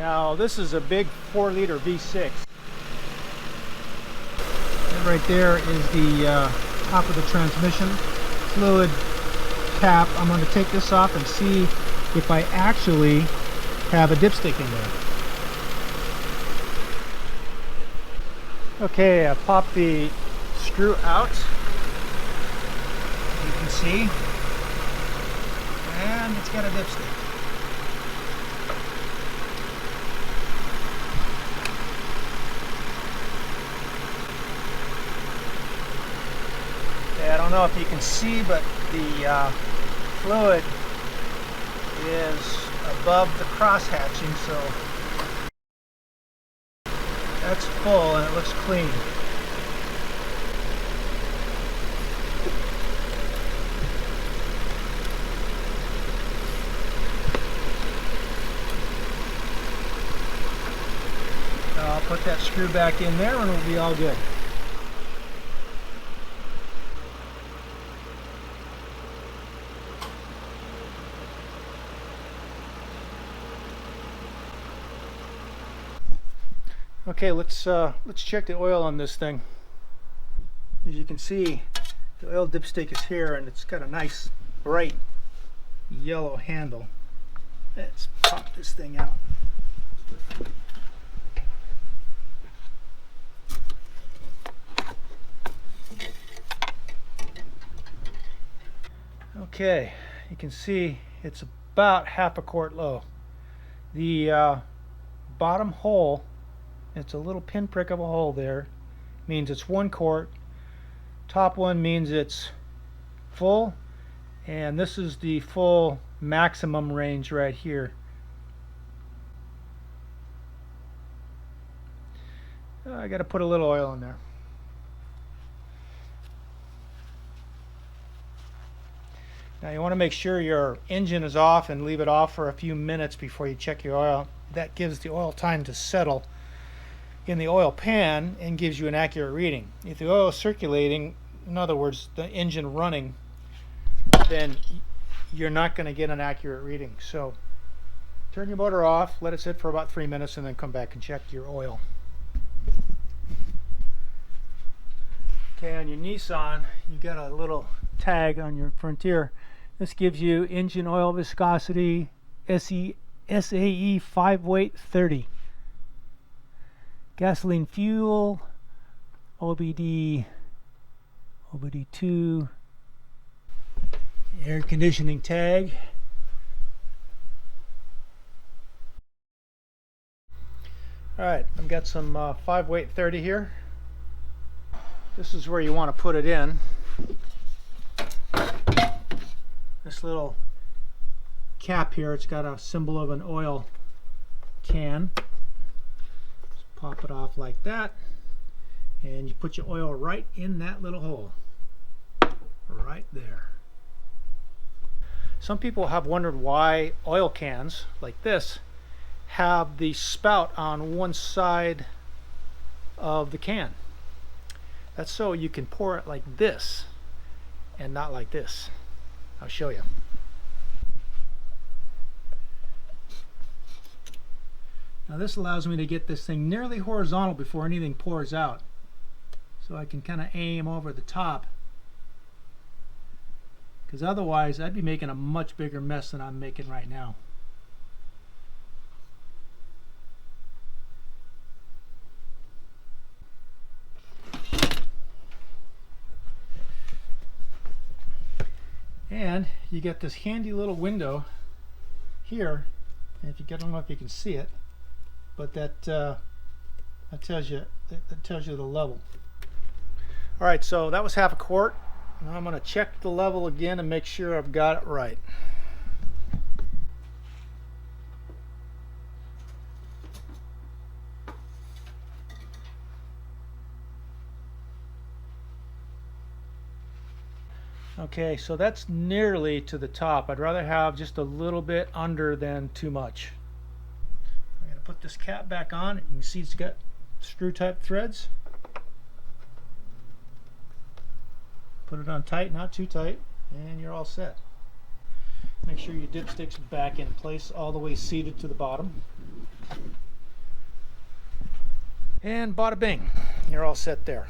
Now this is a big 4-liter V6. And right there is the top of the transmission fluid cap. I'm going to take this off and see if I actually have a dipstick in there. Okay, I popped the screw out, you can see, and it's got a dipstick. Okay, I don't know if you can see, but the fluid is above the cross hatching, so that's full and it looks clean. I'll put that screw back in there and it'll be all good. Okay, let's check the oil on this thing. As you can see, the oil dipstick is here and it's got a nice bright yellow handle. Let's pop this thing out. Okay, you can see it's about half a quart low. The bottom hole, it's a little pinprick of a hole there, means it's 1 quart. Top one means it's full, and this is the full maximum range right here. I got to put a little oil in there. Now you want to make sure your engine is off and leave it off for a few minutes before you check your oil. That gives the oil time to settle in the oil pan and gives you an accurate reading. If the oil is circulating, in other words the engine running, then you're not going to get an accurate reading. So turn your motor off, let it sit for about 3 minutes, and then come back and check your oil. Okay, on your Nissan you got a little tag on your Frontier. This gives you engine oil viscosity SAE 5 weight 30. Gasoline fuel, OBD 2, air conditioning tag. Alright, I've got some 5 weight 30 here. This is where you want to put it in. This little cap here, it's got a symbol of an oil can. Pop it off like that, and you put your oil right in that little hole, right there. Some people have wondered why oil cans like this have the spout on one side of the can. That's so you can pour it like this and not like this. I'll show you. Now this allows me to get this thing nearly horizontal before anything pours out. So I can kind of aim over the top. Because otherwise I'd be making a much bigger mess than I'm making right now. And you get this handy little window here. And if you, I don't know if you can see it, but that tells you the level. All right, so that was half a quart. Now I'm going to check the level again and make sure I've got it right. Okay, so that's nearly to the top. I'd rather have just a little bit under than too much. I'm going to put this cap back on. You can see it's got screw type threads. Put it on tight, not too tight, and you're all set. Make sure your dipstick's back in place, all the way seated to the bottom. And bada bing, you're all set there.